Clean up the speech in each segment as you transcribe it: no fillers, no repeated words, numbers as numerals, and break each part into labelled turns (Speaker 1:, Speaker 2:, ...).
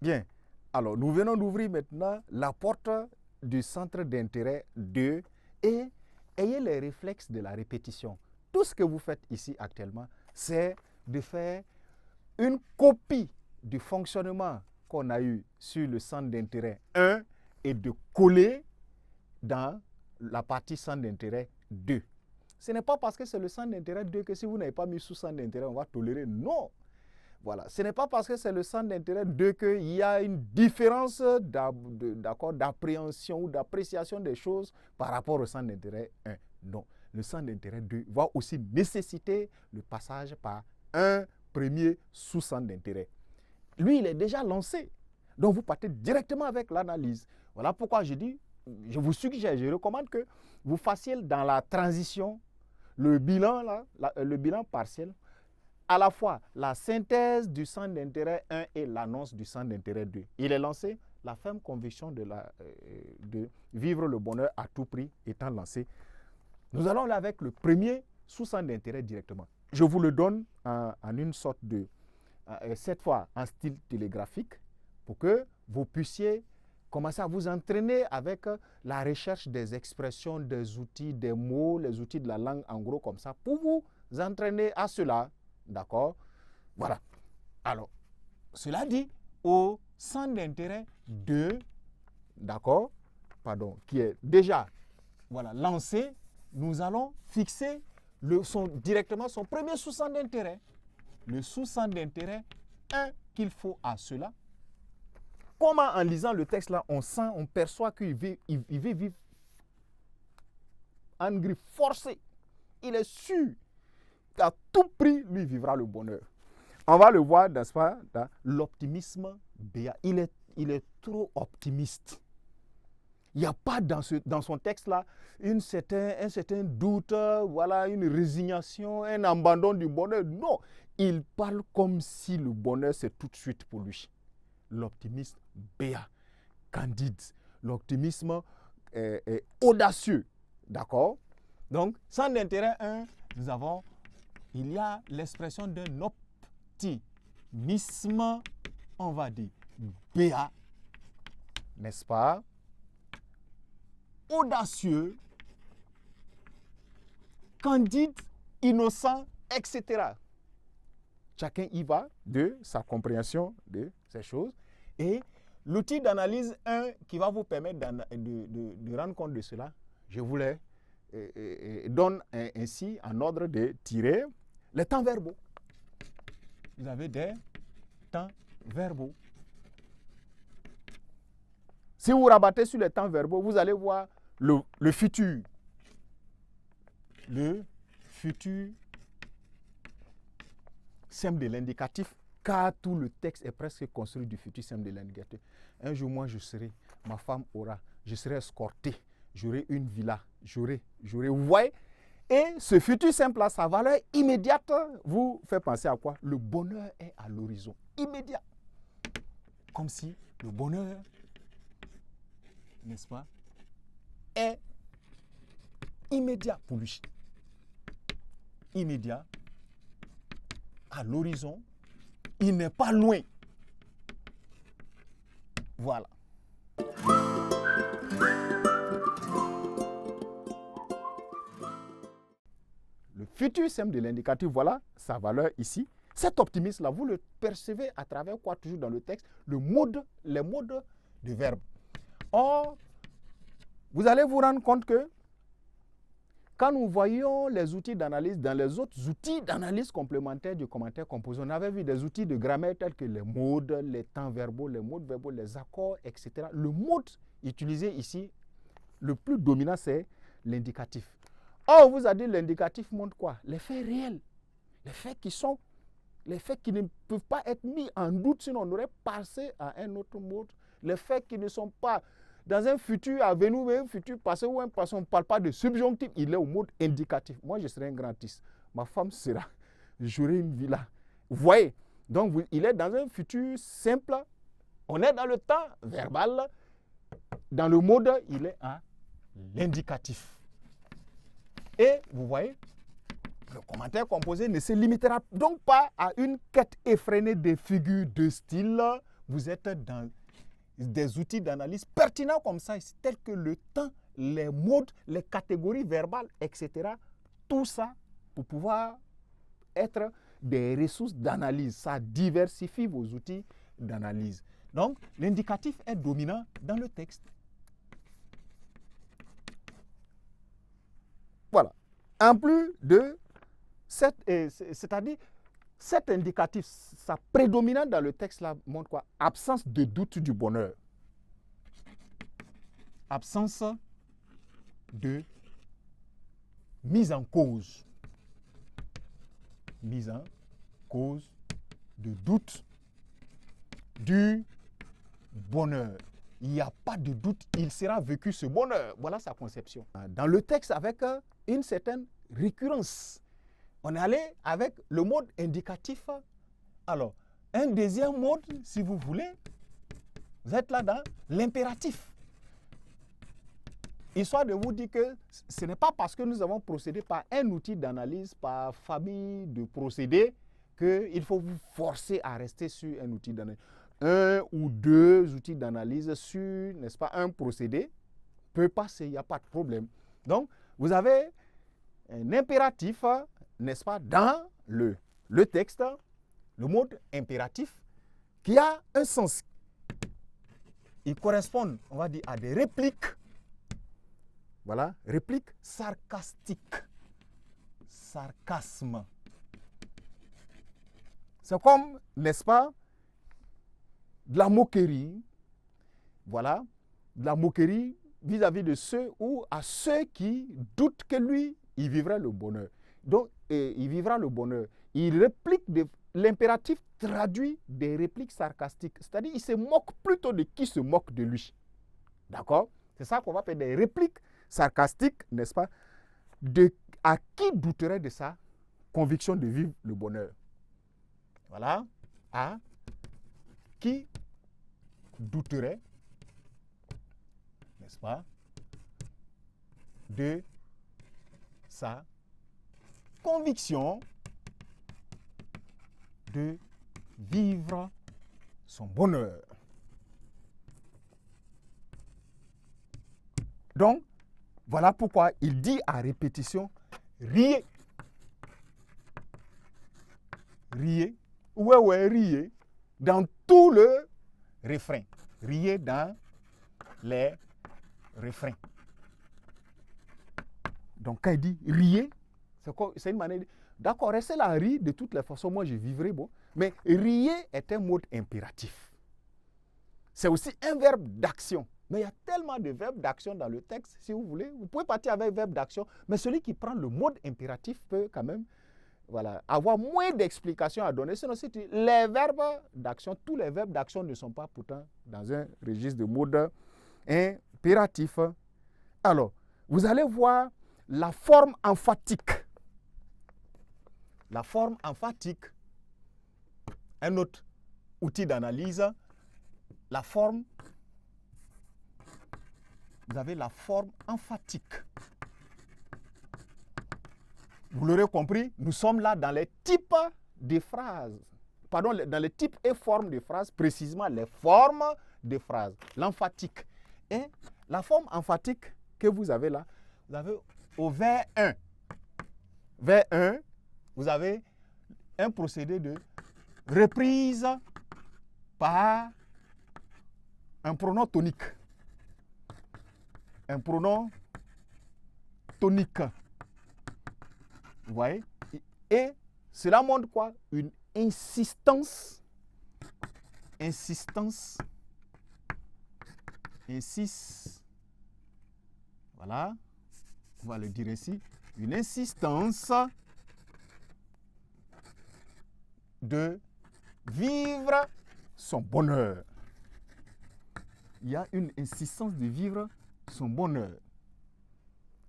Speaker 1: Bien. Alors, nous venons d'ouvrir maintenant la porte du centre d'intérêt 2 et ayez les réflexes de la répétition. Tout ce que vous faites ici actuellement, c'est de faire une copie du fonctionnement qu'on a eu sur le centre d'intérêt 1 et de coller dans la partie centre d'intérêt 2. Ce n'est pas parce que c'est le centre d'intérêt 2 que si vous n'avez pas mis sous centre d'intérêt, on va tolérer. Non. Voilà. Ce n'est pas parce que c'est le centre d'intérêt 2 qu'il y a une différence d'appréhension ou d'appréciation des choses par rapport au centre d'intérêt 1. Non. Le centre d'intérêt 2 va aussi nécessiter le passage par un premier sous-centre d'intérêt. Lui, il est déjà lancé. Donc, vous partez directement avec l'analyse. Voilà pourquoi je dis, je vous suggère, je recommande que vous fassiez dans la transition le bilan partiel, à la fois la synthèse du centre d'intérêt 1 et l'annonce du centre d'intérêt 2. Il est lancé, la ferme conviction de vivre le bonheur à tout prix étant lancée. Nous allons aller avec le premier sous-centre d'intérêt directement. Je vous le donne en une sorte de, cette fois en style télégraphique, pour que vous puissiez commencer à vous entraîner avec la recherche des expressions, des outils, des mots, les outils de la langue, en gros comme ça, pour vous entraîner à cela. D'accord? Voilà. Alors, cela dit, au centre d'intérêt 2, d'accord, pardon, qui est déjà lancé, nous allons fixer directement son premier sous-centre d'intérêt. Le sous-centre d'intérêt 1 qu'il faut à cela. Comment en lisant le texte là, on perçoit qu'il veut vivre en griffe forcée. Il est sûr qu'à tout prix, lui vivra le bonheur. On va le voir, n'est-ce pas, dans l'optimisme béat. Il est trop optimiste. Il n'y a pas dans son texte-là un certain doute, une résignation, un abandon du bonheur. Non, il parle comme si le bonheur, c'est tout de suite pour lui. L'optimisme béat, candide, l'optimisme audacieux. D'accord? Donc, sans l'intérêt 1, il y a l'expression d'un optimisme, on va dire, béat, n'est-ce pas? Audacieux, candide, innocent, etc. Chacun y va de sa compréhension de ces choses. Et l'outil d'analyse 1 qui va vous permettre de rendre compte de cela, je vous le donne ainsi en ordre de tirer les temps verbaux. Vous avez des temps verbaux. Si vous rabattez sur les temps verbaux, vous allez voir le futur. Le futur simple de l'indicatif, car tout le texte est presque construit du futur simple de l'indicatif. Un jour, moi, ma femme aura, je serai escorté, j'aurai une villa, j'aurai, vous voyez. Et ce futur simple-là, sa valeur immédiate vous fait penser à quoi? Le bonheur est à l'horizon, immédiat. Comme si le bonheur, n'est-ce pas, est immédiat pour lui. Immédiat, à l'horizon, il n'est pas loin. Voilà. Le futur simple de l'indicatif, voilà sa valeur ici. Cet optimisme-là, vous le percevez à travers quoi? Toujours dans le texte, les modes de verbe. Or, vous allez vous rendre compte que quand nous voyons les outils d'analyse, dans les autres outils d'analyse complémentaires du commentaire composé, on avait vu des outils de grammaire tels que les modes, les temps verbaux, les modes verbaux, les accords, etc. Le mode utilisé ici, le plus dominant, c'est l'indicatif. Or, vous avez dit l'indicatif montre quoi? Les faits réels. Les faits qui ne peuvent pas être mis en doute, sinon on aurait passé à un autre mode. Les faits qui ne sont pas dans un futur à venir, un futur passé ou un passé, on ne parle pas de subjonctif, il est au mode indicatif. Moi, je serai un grand artiste. Ma femme sera. J'aurai une villa. Vous voyez? Donc, il est dans un futur simple. On est dans le temps verbal. Dans le mode, il est à l'indicatif. Et vous voyez, le commentaire composé ne se limitera donc pas à une quête effrénée des figures de style vous êtes dans des outils d'analyse pertinents comme ça, tels que le temps, les modes, les catégories verbales, etc. Tout ça pour pouvoir être des ressources d'analyse. Ça diversifie vos outils d'analyse. Donc, l'indicatif est dominant dans le texte. Voilà. En plus de c'est-à-dire cet indicatif, sa prédominance dans le texte là montre quoi? Absence de doute du bonheur. Absence de mise en cause. Mise en cause de doute du bonheur. Il n'y a pas de doute, il sera vécu ce bonheur. Voilà sa conception. Dans le texte, avec une certaine récurrence, on est allé avec le mode indicatif. Alors, un deuxième mode, si vous voulez, vous êtes là dans l'impératif. Histoire de vous dire que ce n'est pas parce que nous avons procédé par un outil d'analyse, par famille de procédés, qu'il faut vous forcer à rester sur un outil d'analyse. Un ou deux outils d'analyse sur, n'est-ce pas, un procédé peut passer, il n'y a pas de problème. Donc, vous avez un impératif, n'est-ce pas, dans le texte, le mode impératif, qui a un sens. Il correspond, on va dire, à des répliques. Voilà, réplique sarcastique. Sarcasme. C'est comme, n'est-ce pas, de la moquerie. Voilà, de la moquerie vis-à-vis de ceux ou à ceux qui doutent que lui, il vivra le bonheur. Donc, il vivra le bonheur. Il réplique, l'impératif traduit des répliques sarcastiques. C'est-à-dire, il se moque plutôt de qui se moque de lui. D'accord? C'est ça qu'on va appeler des répliques sarcastiques, n'est-ce pas? À qui douterait de sa conviction de vivre le bonheur? Voilà. À qui douterait, n'est-ce pas, de sa conviction de vivre son bonheur. Donc, voilà pourquoi il dit à répétition, riez. Riez. Ouais, riez. Dans tout le refrain. Riez dans les refrains. Donc, quand il dit riez, c'est une manière de dire, d'accord, restez là, rire, de toutes les façons, moi je vivrai bon. Mais riez est un mode impératif. C'est aussi un verbe d'action. Mais il y a tellement de verbes d'action dans le texte, si vous voulez. Vous pouvez partir avec verbe d'action, mais celui qui prend le mode impératif peut quand même avoir moins d'explications à donner. Sinon, si les verbes d'action, tous les verbes d'action ne sont pas pourtant dans un registre de mode impératif. Alors, vous allez voir la forme emphatique. La forme emphatique, un autre outil d'analyse, la forme. Vous avez la forme emphatique. Vous l'aurez compris, nous sommes là dans les types de phrases. Pardon, dans les types et formes de phrases, précisément les formes de phrases. L'emphatique. Et la forme emphatique que vous avez là, vous avez au vers 1. Vers 1, vous avez un procédé de reprise par un pronom tonique. Un pronom tonique. Vous voyez? Et cela montre quoi? Une insistance. Insistance. Insiste. Voilà. On va le dire ainsi. Une insistance de vivre son bonheur. Il y a une insistance de vivre son bonheur.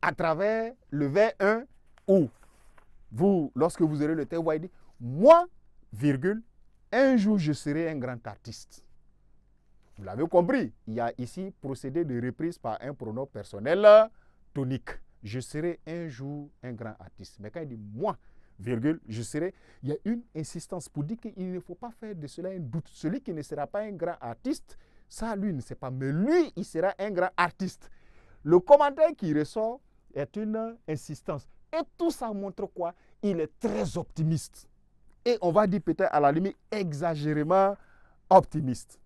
Speaker 1: À travers le vers 1 où vous, lorsque vous aurez le texte, vous allez dire, moi, virgule, un jour je serai un grand artiste. Vous l'avez compris, il y a ici procédé de reprise par un pronom personnel tonique. Je serai un jour un grand artiste. Mais quand il dit moi, virgule, il y a une insistance pour dire qu'il ne faut pas faire de cela un doute. Celui qui ne sera pas un grand artiste, ça, lui, ne sait pas. Mais lui, il sera un grand artiste. Le commentaire qui ressort est une insistance. Et tout ça montre quoi? Il est très optimiste. Et on va dire peut-être à la limite exagérément optimiste.